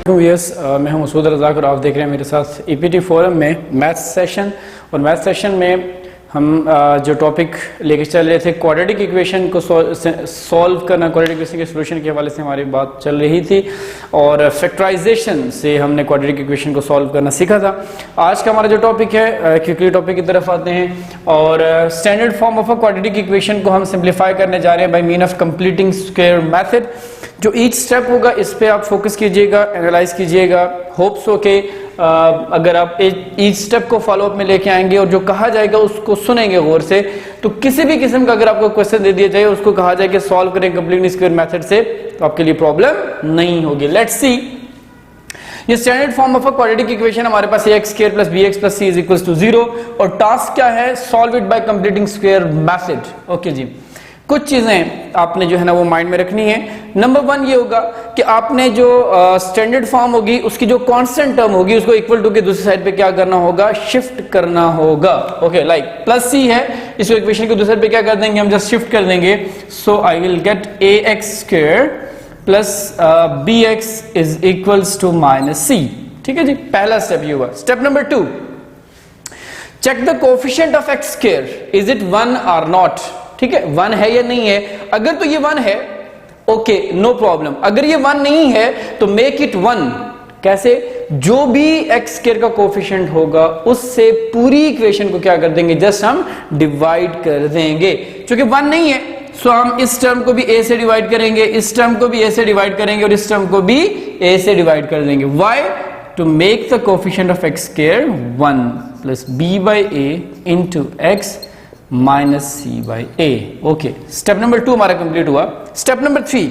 वालेकुम व्यूअर्स, मैं हूं मसूद रज़ाक और आप देख रहे हैं मेरे साथ ईपीटी फोरम में मैथ्स सेशन। और मैथ्स सेशन में हम जो टॉपिक लेके चल रहे थे क्वाड्रेटिक इक्वेशन को सॉल्व करना, क्वाड्रेटिक इक्वेशन के सॉल्यूशन के हवाले से हमारी बात चल रही थी और फैक्टराइजेशन से हमने क्वाड्रेटिक इक्वेशन को सॉल्व करना सीखा था। आज का हमारा जो टॉपिक है क्विकली टॉपिक की तरफ आते हैं और standard form of a quadratic equation को हम सिंप्लीफाई करने जा रहे हैं by mean of completing square method. जो ईच स्टेप होगा इस पे आप फोकस कीजिएगा, एनालाइज कीजिएगा। होप्स हो के अगर आप ईच स्टेप को फॉलो अप में लेके आएंगे और जो कहा जाएगा उसको सुनेंगे गौर से, तो किसी भी किस्म का अगर आपको क्वेश्चन दे दिया जाए उसको कहा जाए कि सॉल्व करें कंप्लीट स्क्वायर मेथड से, तो आपके लिए प्रॉब्लम नहीं होगी। लेट्स सी, ये standard form of a quadratic equation हमारे पास ax square plus bx plus c is equals to 0 और टास्क क्या है, solve it by completing square method. Okay जी, कुछ चीजें आपने जो है ना वो माइंड में रखनी है। नंबर 1 ये होगा कि आपने जो स्टैंडर्ड फॉर्म होगी उसकी जो कांस्टेंट टर्म होगी उसको इक्वल टू के दूसरी साइड पे क्या करना होगा, शिफ्ट करना होगा। ओके, लाइक प्लस c है, इसको इक्वेशन के दूसरी साइड पे क्या कर देंगे, हम जस्ट शिफ्ट कर देंगे। So I will get ax square plus bx is equals to minus c। ठीक है जी, पहला स्टेप ये हुआ। Step number 2, check the coefficient of x square, is it 1 और नॉट। ठीक है, 1 है या नहीं है। अगर तो ये 1 है, ओके नो प्रॉब्लम। अगर ये 1 नहीं है तो मेक इट 1। कैसे, जो भी x स्क्वायर का कोएफिशिएंट होगा उससे पूरी इक्वेशन को क्या कर देंगे, जस्ट हम डिवाइड कर देंगे। क्योंकि 1 नहीं है सो हम इस टर्म को भी a से डिवाइड करेंगे, इस टर्म को भी a से डिवाइड करेंगे और इस टर्म को भी a से डिवाइड कर देंगे। Why, to make the coefficient of x square 1 plus b by a into x minus c by a. Okay, step number 2 हमारा कंप्लीट हुआ। Step number 3,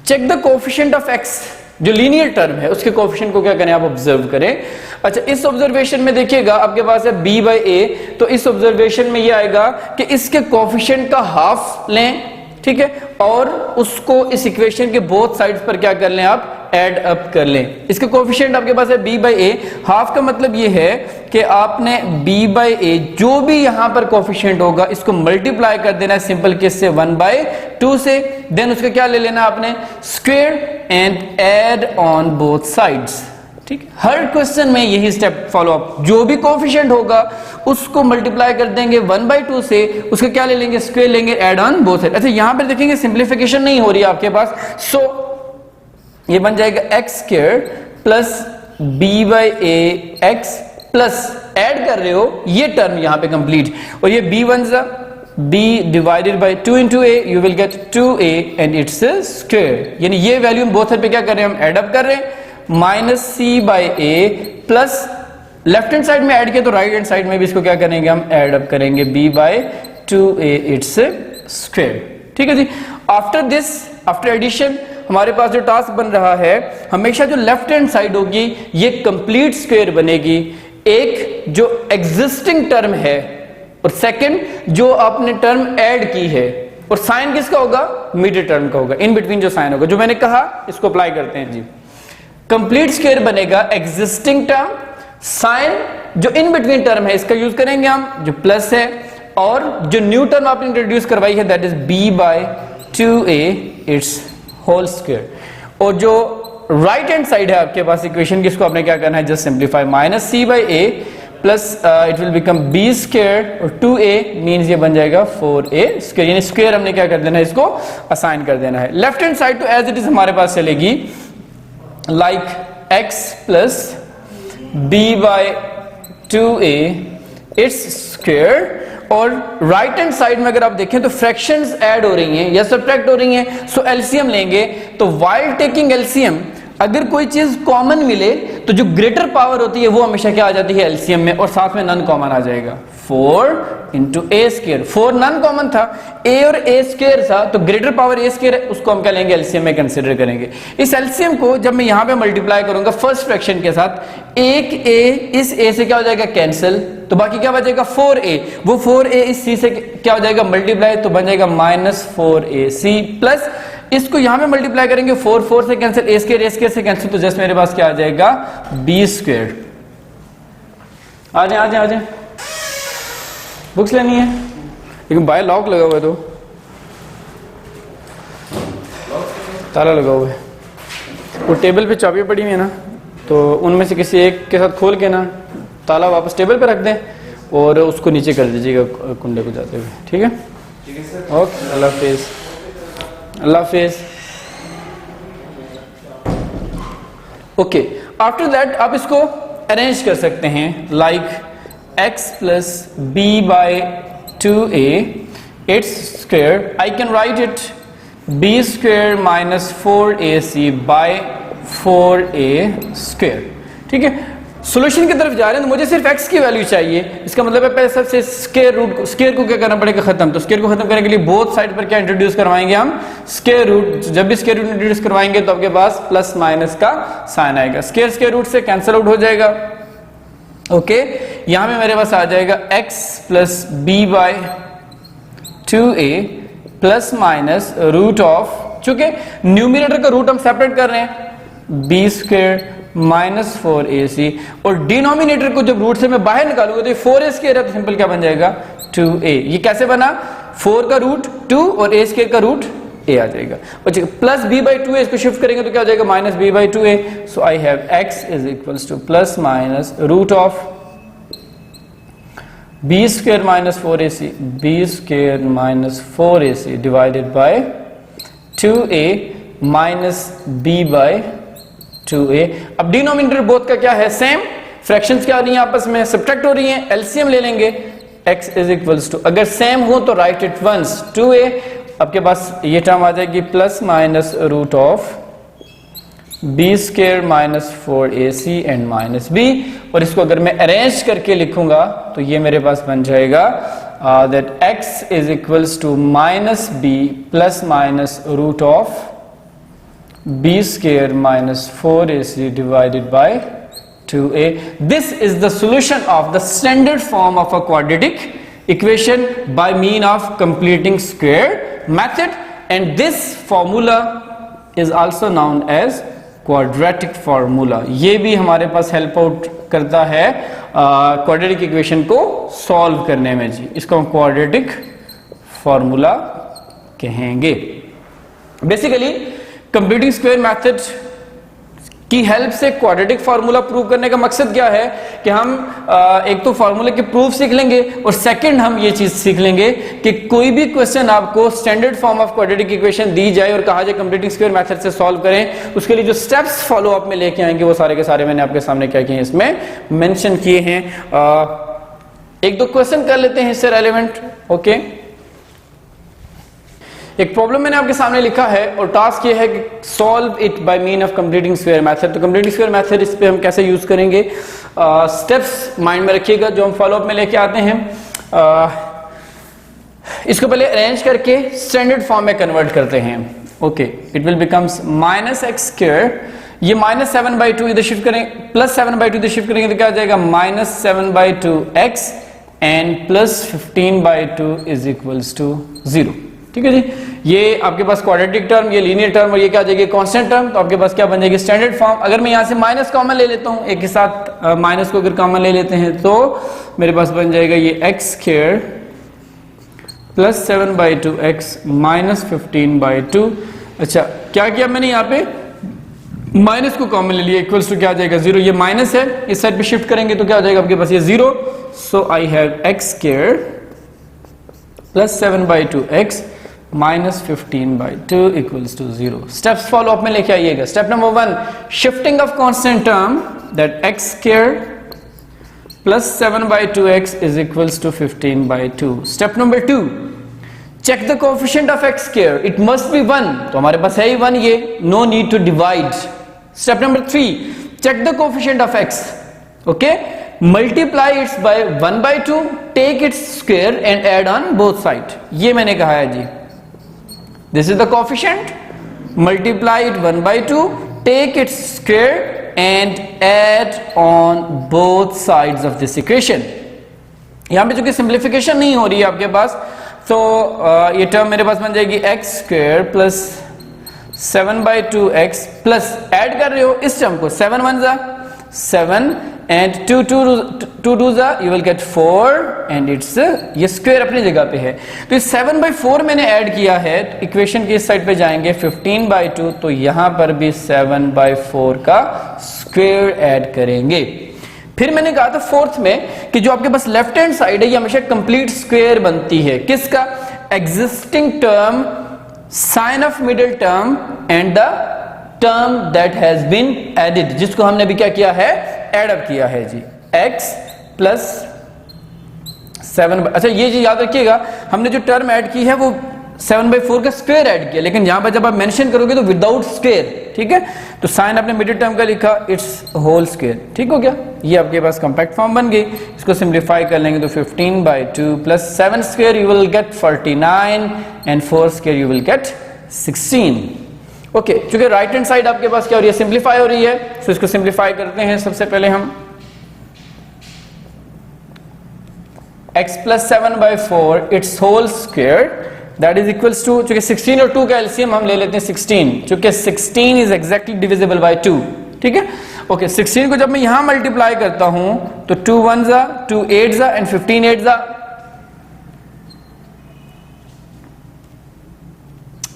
check the coefficient of x, जो linear term है उसके coefficient को क्या करें, आप observe करें। अच्छा, इस ऑब्जर्वेशन में देखिएगा आपके पास है b बाई ए, तो इस ऑब्जर्वेशन में ये आएगा कि इसके कोएफिशिएंट का हाफ लें, ठीक है, और उसको इस इक्वेशन के बोथ साइड्स पर क्या कर लें, आप ऐड अप कर लें। इसके कोएफिशिएंट आपके पास है b बाई ए, हाफ का मतलब ये है कि आपने b बाई ए जो भी यहां पर कोएफिशिएंट होगा इसको मल्टीप्लाई कर देना है सिंपल केस से 1 बाई 2 से, देन उसका क्या ले लेना आपने, square and add on both sides. ठीक, हर क्वेश्चन में यही स्टेप फॉलो अप, जो भी कोएफिशिएंट होगा उसको मल्टीप्लाई कर देंगे 1 बाई 2 से, उसका क्या ले लेंगे, स्क्वायर लेंगे, ऐड ऑन बोथ साइड। अच्छा, यहां पर देखेंगे सिंप्लीफिकेशन नहीं हो रही है आपके पास, सो ये बन जाएगा x square plus b by A x plus add कर रहे हो ये टर्म यहां पे कंप्लीट, और ये b वन जा b divided by 2 into a, you will get 2a and its square. यानी ये वैल्यू हम बोथ साइड पे क्या कर रहे हैं, हम ऐड अप कर रहे हैं। Minus c by a plus left hand side में ऐड किया तो राइट हैंड साइड में भी इसको क्या करेंगे, हम ऐड अप करेंगे b by 2a it's square. ठीक है जी, आफ्टर दिस, आफ्टर एडिशन हमारे पास जो टास्क बन रहा है, हमेशा जो लेफ्ट हैंड साइड होगी ये कंप्लीट स्क्वायर बनेगी। एक जो एग्जिस्टिंग टर्म है और सेकंड जो आपने टर्म ऐड की है, और साइन किसका होगा, मिड टर्म का होगा, इन बिटवीन जो साइन होगा, जो मैंने कहा इसको अप्लाई करते हैं जी। कंप्लीट स्क्वायर बनेगा एग्जिस्टिंग टर्म, साइन जो इन बिटवीन टर्म है इसका यूज करेंगे हम, जो प्लस है, और जो न्यू टर्म आपने इंट्रोड्यूस करवाई है that is b by 2a it's whole square. और जो राइट हैंड साइड है आपके पास इक्वेशन की, इसको आपने क्या करना है, just simplify, minus c by a plus it will become b square और 2a मींस ये बन जाएगा 4a स्क्वायर। यानी स्क्वायर हमने क्या कर देना है, इसको असाइन कर देना है। लेफ्ट हैंड साइड तो एज इट इज हमारे पास चलेगी, like x plus b by 2a it's square, और राइट हैंड साइड में अगर आप देखें तो फ्रैक्शंस ऐड हो रही हैं या सब्ट्रैक्ट हो रही हैं, सो एलसीएम लेंगे। तो व्हाइल टेकिंग एलसीएम, अगर कोई चीज कॉमन मिले तो जो ग्रेटर पावर होती है वो हमेशा क्या आ जाती है एलसीएम में, और साथ में नन कॉमन आ जाएगा। 4 इंटू ए स्क्वायर, 4 नन कॉमन था, a और a स्क्वायर था, तो ग्रेटर पावर a स्क्वायर है, उसको हम क्या लेंगे, एलसीएम में कंसीडर करेंगे। इस एलसीएम को जब मैं यहां पे मल्टीप्लाई करूंगा फर्स्ट फ्रैक्शन के साथ, एक a इस a से क्या हो जाएगा, कैंसिल, तो बाकी क्या बचेगा 4a, वो 4a इस c से क्या हो जाएगा, मल्टीप्लाई, तो बन जाएगा माइनस 4ac प्लस इसको यहां पे मल्टीप्लाई करेंगे 4 से कैंसिल, a स्क्वायर से कैंसिल, तो जस्ट मेरे पास क्या आ जाएगा, b स्क्वायर। आ जाए बुक्स लेनी है, लेकिन बाय लॉक लगा हुआ है, तो ताला लगा हुआ है। वो टेबल पे चाबियाँ पड़ी हुई है ना, तो उनमें से किसी एक के साथ खोल के ना ताला वापस टेबल पे रख दें और उसको नीचे कर दीजिएगा कुंडे को जाते हुए, ठीक है? ओके, अल्लाह हाफिज़, अल्लाह हाफिज़। ओके, आफ्टर दैट आप इसको अरेंज कर सकते हैं like x plus b by 2a it's square, I can write it b square minus 4ac by 4a square, ठीक है? सॉल्यूशन की तरफ जा रहे हैं तो मुझे सिर्फ x की वैल्यू चाहिए, इसका मतलब है पहले सबसे स्क्वायर रूट, स्क्वायर को क्या करना पड़ेगा खत्म, तो स्क्वायर को खत्म करने के लिए बोथ साइड पर क्या इंट्रोड्यूस करवाएंगे हम, स्क्वायर रूट। जब भी स्क्वायर रूट इंट्रोड्यूस करवाएंगे तो आपके पास प्लस माइनस का साइन आएगा, स्क्वायर स्क्वायर रूट से कैंसिल आउट हो जाएगा। ओके, यहां पे मेरे पास आ जाएगा x plus b by 2a plus minus root of, चूंकि न्यूमरेटर का रूट हम सेपरेट कर रहे हैं, बी स्क्वायर माइनस 4ac, और डिनोमिनेटर को जब रूट से मैं बाहर निकालूंगा तो ये 4a स्क्वायर है, तो सिंपल क्या बन जाएगा 2a। ये कैसे बना, 4 का रूट 2 और a स्क्वायर का रूट a आ जाएगा। अच्छा, प्लस b बाई 2a, इसको शिफ्ट करेंगे तो क्या हो जाएगा minus b by 2a। So I have x is equals to plus minus root of b square minus 4ac, b square minus 4ac divided by 2a minus b by 2a। अब denominator both का क्या है, same, fractions क्या आ रही हैं आपस में, subtract हो रही हैं, एलसीएम ले लेंगे, x इज इक्वल्स टू, अगर सेम हो तो राइट इट वंस 2a, आपके पास ये टर्म आ जाएगी plus minus root of b square minus 4ac and minus b, और इसको अगर मैं अरेंज करके लिखूंगा तो ये मेरे पास बन जाएगा that x is equals to minus b plus minus root of b square minus 4ac divided by 2a. This is the solution of the standard form of a quadratic equation by mean of completing square method, and this formula is also known as quadratic formula. ये भी हमारे पास help out करता है quadratic equation को solve करने में जी, इसको हम क्वाड्रेटिक फॉर्मूला कहेंगे। बेसिकली कंप्यूटिंग स्क्वायर मेथड की हेल्प से क्वाड्रेटिक फार्मूला प्रूव करने का मकसद क्या है कि हम एक तो फार्मूले के प्रूफ सीख लेंगे, और सेकंड हम ये चीज सीख लेंगे कि कोई भी क्वेश्चन आपको standard form of quadratic equation दी जाए और कहा जाए कंप्यूटिंग स्क्वायर मेथड से सॉल्व करें, उसके लिए जो स्टेप्स फॉलो अप में लेके आएंगे वो सारे के सारे मैंने आपके सामने क्या किए हैं, इसमें मेंशन किए हैं। एक दो क्वेश्चन कर लेते हैं इससे रेलेवेंट। ओके, एक प्रॉब्लम मैंने आपके सामने लिखा है और टास्क ये है कि solve it bye mean of completing square method. तो कंप्लीटिंग स्क्वायर मेथड इस पे हम कैसे यूज करेंगे, स्टेप्स माइंड में रखिएगा जो हम फॉलो अप में लेके आते हैं। इसको पहले अरेंज करके स्टैंडर्ड फॉर्म में कन्वर्ट करते हैं। Okay, it will becomes minus x square, ये माइनस 7/2 इधर शिफ्ट करें, प्लस 7/2 इधर शिफ्ट करेंगे तो क्या आ जाएगा minus 7/2 x and plus 15/2 is equals to 0। ठीक है जी, ये आपके पास क्वाड्रेटिक टर्म, ये लीनियर टर्म, और ये क्या आ जाएगी कांस्टेंट टर्म, तो आपके पास क्या बन जाएगी स्टैंडर्ड फॉर्म। अगर मैं यहां से माइनस कॉमन ले लेता हूं, एक के साथ माइनस को अगर कॉमन ले लेते हैं तो मेरे पास बन जाएगा ये x square plus 7/2 x minus 15/2। अच्छा, क्या किया मैंने यहाँ पे माइनस को कॉमन ले लिया, इक्वल्स टू क्या आ जाएगा 0, ये माइनस है, इस साइड पे शिफ्ट करेंगे तो क्या आ जाएगा आपके पास ये 0। So I have x square plus 7/2 x minus 15/2 equals to 0। Steps follow up में लेके आइएगा। Step number 1, shifting of constant term, that x square plus 7/2 x is equals to 15/2। Step number 2, check the coefficient of x square, it must be 1, तो हमारे पास है ही 1, ये no need to divide. Step number 3, check the coefficient of x, okay, multiply its by 1/2, take its square and add on both side. ये मैंने कहा है जी, this is the coefficient, multiply it 1/2, take its square and add on both sides of this equation। यहां पे चूंकि simplification नहीं हो रही है आपके पास, तो ये टर्म मेरे पास बन जाएगी x square plus 7/2 x plus add कर रहे हो इस टर्म को, 7 1 जा 7 and 2 2 you will get 4 and it's ये स्क्वायर अपनी जगह पे है। तो इस 7/4 मैंने ऐड किया है, इक्वेशन की इस साइड पे जाएंगे 15/2, तो यहां पर भी 7/4 का स्क्वायर ऐड करेंगे। फिर मैंने कहा था फोर्थ में कि जो आपके पास लेफ्ट हैंड साइड है ये हमेशा कंप्लीट स्क्वायर बनती है, किसका? Existing term, sign of middle term and the term that has been added, जिसको हमने भी क्या किया है? एड अप किया है जी, x प्लस 7। अच्छा ये जी याद रखिएगा, हमने जो टर्म ऐड की है वो 7/4 का स्क्वायर ऐड किया, लेकिन यहां पर जब आप मेंशन करोगे तो विदाउट स्क्वायर, ठीक है? तो साइन आपने मिडिल टर्म का लिखा, इट्स होल स्क्वायर, ठीक हो गया? ये आपके पास कॉम्पैक्ट फॉर्म बन गई। इसको सिंप्लीफाई कर लेंगे तो 15/2 plus 7 square you will get 49 and 4 square you will get 16। Okay, क्योंकि राइट हैंड साइड आपके पास क्या हो रही है? सिंप्लीफाई हो रही है, तो इसको सिंप्लीफाई करते हैं। सबसे पहले हम x plus 7/4 it's whole square that is equals to, चूंकि 16 और 2 का एलसीएम हम ले लेते हैं 16, चूंकि 16 इज एग्जैक्टली डिविजिबल बाय 2, ठीक है? ओके, 16 को जब मैं यहां मल्टीप्लाई करता हूं तो 2 1 जा, 2 8 जा एंड 15 8 जा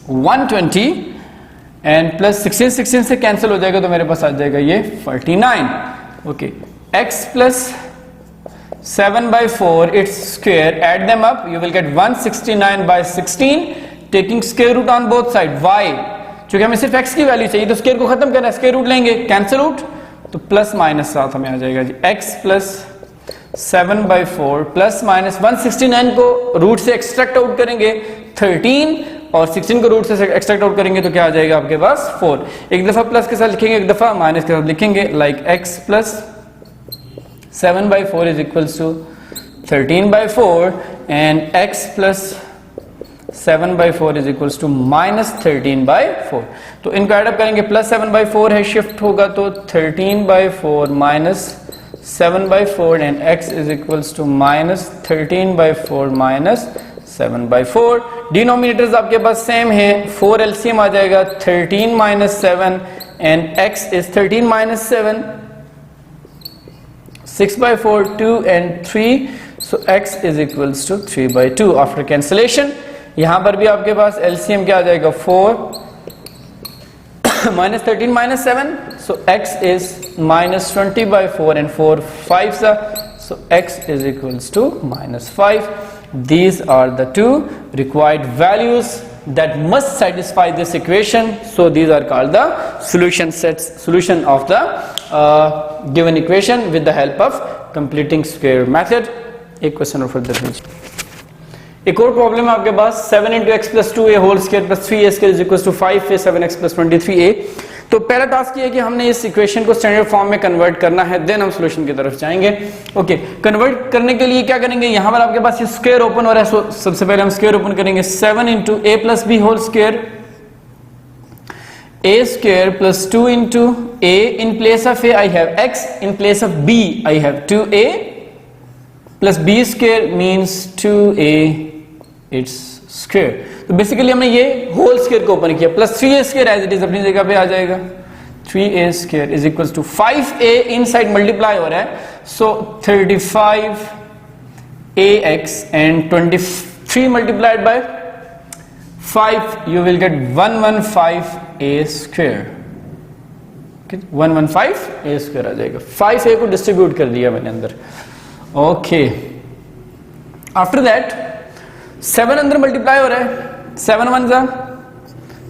120 एंड प्लस 16 से कैंसिल हो जाएगा तो मेरे पास आ जाएगा ये 49। Okay, x plus 7/4 its square, add them up, you will get 169/16, taking square root on both side। y, क्योंकि हमें सिर्फ x की वैल्यू चाहिए तो स्क्वायर को खत्म करना है, स्क्वायर रूट लेंगे, कैंसिल आउट, तो प्लस माइनस साथ हमें आ जाएगा जी। x प्लस 7/4 प्लस माइनस 169 को रूट से एक्सट्रैक्ट आउट करेंगे 13 और 16 को रूट से एक्सट्रैक्ट आउट करेंगे तो क्या आ जाएगा आपके पास 4। एक दफा प्लस के साथ लिखेंगे, एक दफा माइनस के साथ लिखेंगे, like x plus 7/4 is equals to 13/4 and x plus 7/4 is equals to minus 13/4। तो इनको ऐड अप करेंगे, प्लस 7/4 है, शिफ्ट होगा तो 13/4 minus 7/4 and x is equals to minus 13/4 minus 7/4। Denominators आपके पास सेम है, 4 एलसीएम आ जाएगा 13 minus 7 and x is 13 minus 7, 6/4, 2 and 3, so x is equals to 3/2 after cancellation। यहां पर भी आपके पास LCM क्या आ जाएगा 4 minus 13 minus 7, so x is minus 20/4 and 4 5s, so x is equals to minus 5। These are the two required values that must satisfy this equation, so these are called the solution sets, solution of the given equation with the help of completing square method। एक question और further कीजिए। एक और problem है आपके पास 7 into x plus 2a whole square plus 3a square is equals to 5a 7x plus 23a। तो पहला task ये है कि हमने इस इक्वेशन को स्टैंडर्ड फॉर्म में कन्वर्ट करना है, देन हम सॉल्यूशन की तरफ जाएंगे। ओके, कन्वर्ट करने के लिए क्या करेंगे, यहां पर आपके पास ये स्क्वायर ओपन हो रहा है, सबसे पहले हम स्क्वायर ओपन करेंगे 7 into a plus b whole square, a square plus 2 into a, in place of a I have x, in place of b I have 2a plus b square means 2a its square। तो basically हमने ये whole square को open किया, plus 3a square as it is अपनी जगह पे आ जाएगा, 3a square is equal to 5a inside multiply हो रहा है, so 35ax and 23 multiplied by 5 you will get 115a square, 115a square आ जाएगा। 5a को डिस्ट्रीब्यूट कर दिया मैंने अंदर। ओके, आफ्टर दैट 7 अंदर मल्टीप्लाई हो रहा है, 7 1 जा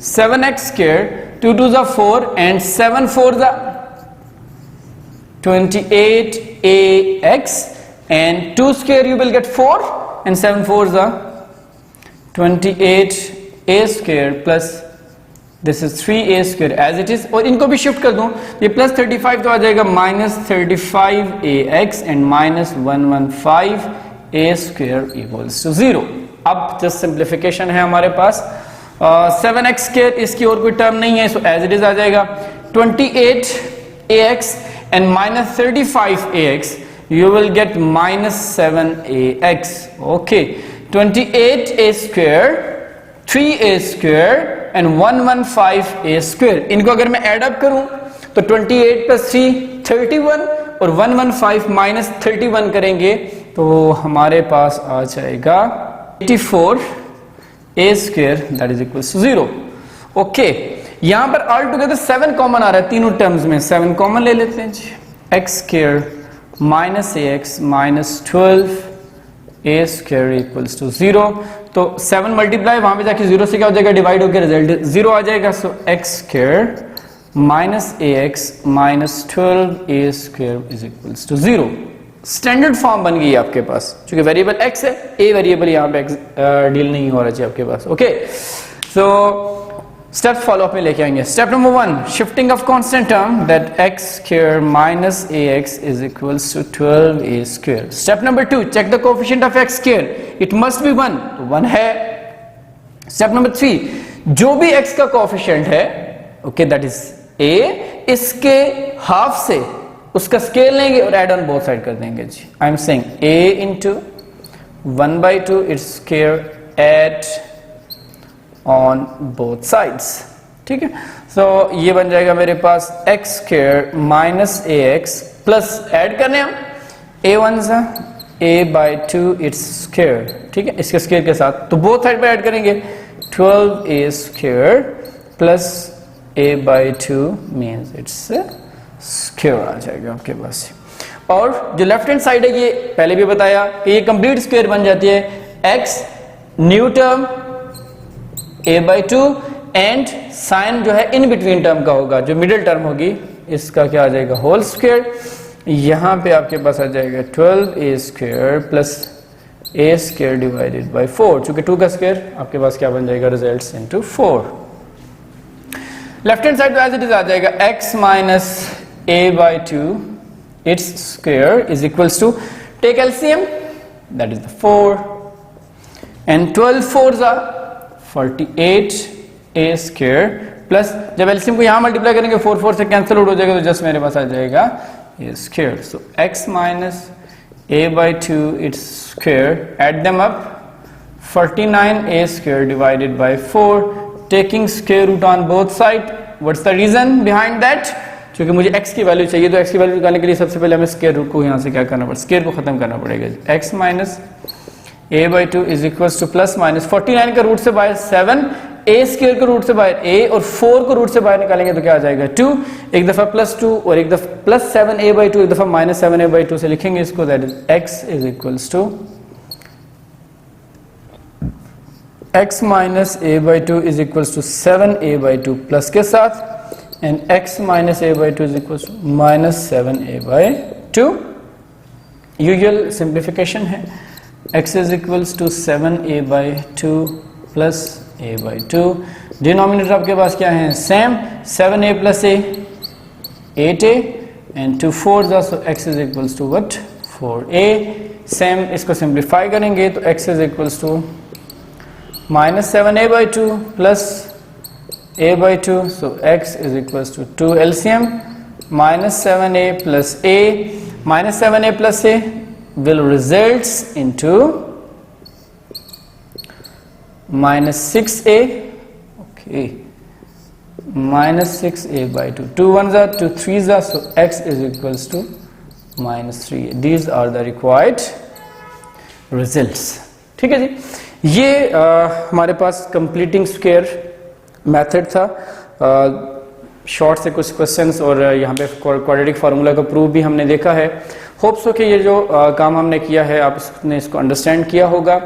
7x square, 2 2 जा 4 and 7 4 जा 28ax and 2 square you will get 4 and 7 4 जा 28a square plus this is 3a square as it is, और इनको भी शिफ्ट कर दूं ये प्लस 35 तो आ जाएगा minus 35ax and minus 115a square equals to 0। अब जस्ट सिंप्लीफिकेशन है हमारे पास, 7x स्क्वायर, इसकी और कोई टर्म नहीं है, सो एज इट इज आ जाएगा 28ax and minus 35ax you will get minus 7ax। Okay, 28a square, 3a square and 115a square, इनको अगर मैं ऐड अप करूं तो 28 plus 3 31 और 115 माइनस 31 करेंगे तो हमारे पास आ जाएगा 84 a square that is equal to 0। Okay, यहां पर ऑल टुगेदर 7 कॉमन आ रहा है तीनों टर्म्स में, 7 कॉमन ले लेते हैं जी। X square minus a x minus 12 a square equals to 0। तो 7 मल्टीप्लाई वहां पे जाके 0 से क्या हो जाएगा, डिवाइड होकर रिजल्ट 0 आ जाएगा। So x square minus a x minus 12 a square is equals to 0। Standard form बन गई है आपके पास, क्योंकि वेरिएबल एक्स है, ए वेरिएबल यहाँ पे डील नहीं हो रहा चाहिए आपके पास। Okay, so step follow up में लेके आएंगे। Step number 1, shifting of constant term that x square minus a x is equals to 12 a square. Step number 2, check the coefficient of x square, it must be 1, तो 1 है। Step number 3, जो भी x का coefficient है, okay that is a, इसके half से उसका scale लेंगे और एड ऑन बोथ साइड कर देंगे जी। I am saying a into 1/2 it's square at on both sides, ठीक है। सो ये बन जाएगा मेरे पास x square minus a x plus add करने हम a1 सा a/2 इट्स स्क्वायर, ठीक है, इसके स्क्वायर के साथ, तो बोथ साइड पे ऐड करेंगे 12a square plus a/2 means it's square आ जाएगा आपके पास। और जो लेफ्ट हैंड साइड है, ये पहले भी बताया कि ये कंप्लीट स्क्वायर बन जाती है। x new term a/2 and sign जो है इन बिटवीन टर्म का होगा, जो मिडिल टर्म होगी इसका क्या आ जाएगा, होल स्क्वायर। यहां पे आपके पास आ जाएगा 12a square plus a square divided by 4, चूंकि 2 का स्क्वायर आपके पास क्या बन जाएगा, results into 4। Left hand side as it is आ जाएगा x minus a/2 its square is equals to, take LCM, that is the 4 and 12 4s are 48 a square plus जब LCM को यहां मल्टीप्लाई करेंगे 4 4 से कैंसिल आउट हो जाएगा, तो जस्ट मेरे पास आ जाएगा a square। so x minus a/2 its square, add them up, 49a square divided by 4, taking square root on both side। what's the reason behind that? क्योंकि मुझे x की वैल्यू चाहिए, तो x की वैल्यू निकालने के लिए सबसे पहले हमें स्क्वायर रूट को यहाँ से क्या करना पड़ेगा, स्क्वायर को खत्म करना पड़ेगा। x minus a/2 is equals to plus minus 49 का रूट से बाहर 7, a स्क्वायर का रूट से बाहर a और 4 को रूट से बाहर निकालेंगे तो क्या आ जाएगा 2, एक दफा प्लस 2 और एक दफा प्लस 7a/2, एक दफा माइनस 7a/2 से लिखेंगे इसको, that is x is equals to x minus a/2 is equals to 7a/2 plus के साथ, and x minus a/2 is equals to minus 7a/2। Usual simplification है, x is equals to 7a/2 plus a/2। Denominator आपके पास क्या है, same, 7a plus a 8a and 2 4s are, so x is equals to what, 4a। Same इसको simplify करेंगे तो x is equals to minus 7a/2 plus a/2, so x is equals to 2 LCM minus 7a plus a, minus 7a plus a will results into minus 6a, okay, minus 6a/2, 2 1s are 2 3s are, so x is equals to minus 3a। these are the required results, ठीक है जी। ये हमारे पास completing square method था, short से कुछ questions और यहाँ पे क्वाड्रेटिक फार्मूला का प्रूफ भी हमने देखा है। होप्स हो कि ये जो काम हमने किया है आपने इसको अंडरस्टैंड किया होगा।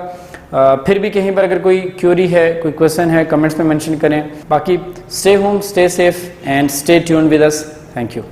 फिर भी कहीं पर अगर कोई क्यूरी है, कोई क्वेश्चन है, कमेंट्स में मेंशन करें। बाकी stay home, stay safe and stay tuned with us. Thank you.